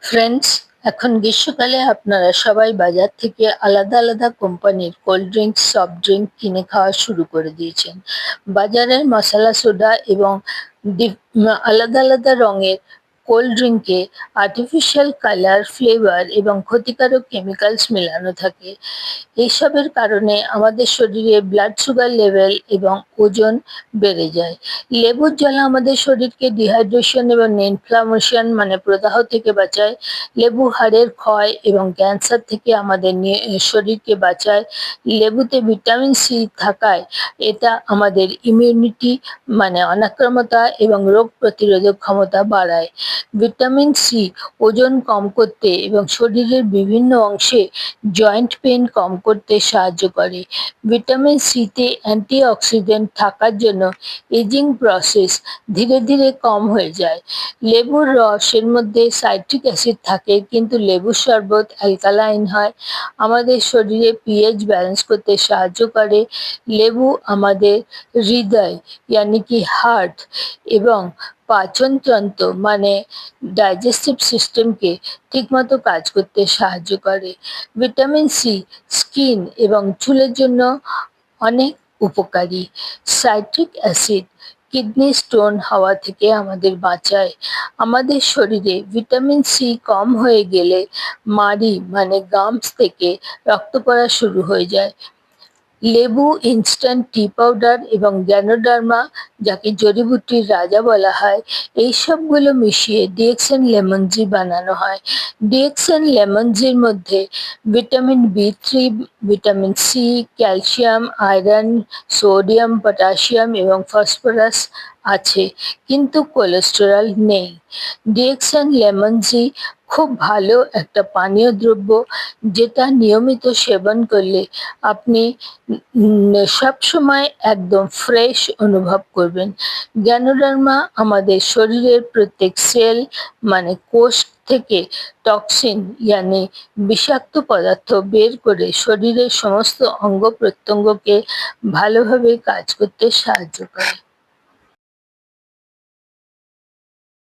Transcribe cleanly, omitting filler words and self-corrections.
Friends, এখন গ্রীষ্মকালে আপনারা সবাই বাজার থেকে আলাদা আলাদা কোম্পানির কোল্ড ড্রিঙ্কস, সফট ড্রিঙ্ক কিনে খাওয়া শুরু করে দিয়েছেন। বাজারের মশলা সোডা এবং আলাদা আলাদা রঙের কোল্ড ড্রিঙ্কে আর্টিফিশিয়াল কালার, ফ্লেভার এবং ক্ষতিকারক কেমিক্যালস মেলানো থাকে। এইসবের কারণে আমাদের শরীরে ব্লাড সুগার লেভেল এবং ওজন বেড়ে যায়। লেবুর জল আমাদের শরীরকে ডিহাইড্রেশন এবং ইনফ্লামেশন মানে প্রদাহ থেকে বাঁচায়। লেবু হাড়ের ক্ষয় এবং ক্যান্সার থেকে আমাদের শরীরকে বাঁচায়। লেবুতে ভিটামিন সি থাকায় এটা আমাদের ইমিউনিটি মানে অনাক্রমতা এবং রোগ প্রতিরোধক ক্ষমতা বাড়ায়। ভিটামিন সি ওজন কম করতে এবং শরীরের বিভিন্ন অংশে জয়েন্ট পেন কম করতে সাহায্য করে। ভিটামিন সিতে অ্যান্টিঅক্সিডেন্ট থাকার জন্য এজিং প্রসেস ধীরে ধীরে কম হয়ে যায়। লেবুর রসের মধ্যে সাইট্রিক অ্যাসিড থাকে, কিন্তু লেবুর শরবত অ্যালকালাইন হয়, আমাদের শরীরে পিএইচ ব্যালেন্স করতে সাহায্য করে। লেবু আমাদের হৃদয় ইয়ানি কি হার্ট এবং পাচনতন্ত্র মানে ডাইজেস্টিভ সিস্টেমকে ঠিকমতো কাজ করতে সাহায্য করে। ভিটামিন সি স্কিন এবং চুলের জন্য অনেক উপকারী। সাইট্রিক অ্যাসিড কিডনি স্টোন হওয়া থেকে আমাদের বাঁচায়। আমাদের শরীরে ভিটামিন সি কম হয়ে গেলে মাড়ি মানে গামস থেকে রক্ত পড়া শুরু হয়ে যায়। লেবু, ইনস্ট্যান্ট টি পাউডার এবং গ্যানোডার্মা, যাকে জড়িবুটির রাজা বলা হয়, এই সবগুলো মিশিয়ে ডিএক্সএন লেমন জি বানানো হয়। ডিএক্সএন লেমন জির মধ্যে ভিটামিন বি3, vitamin C, calcium, iron, sodium, potassium এবং ফসফরাস আছে, কিন্তু কোলেস্টেরল নেই। ডিএক্সএন লেমন জি খুব ভালো একটা পানীয় দ্রব্য, যেটা নিয়মিত সেবন করলে আপনি সবসময় একদম ফ্রেশ অনুভব করবেন। গ্যানোডার্মা আমাদের শরীরের প্রত্যেক সেল মানে কোষ থেকে টক্সিন ইয়ানি বিষাক্ত পদার্থ বের করে শরীরের সমস্ত অঙ্গ প্রত্যঙ্গকে ভালোভাবে কাজ করতে সাহায্য করে।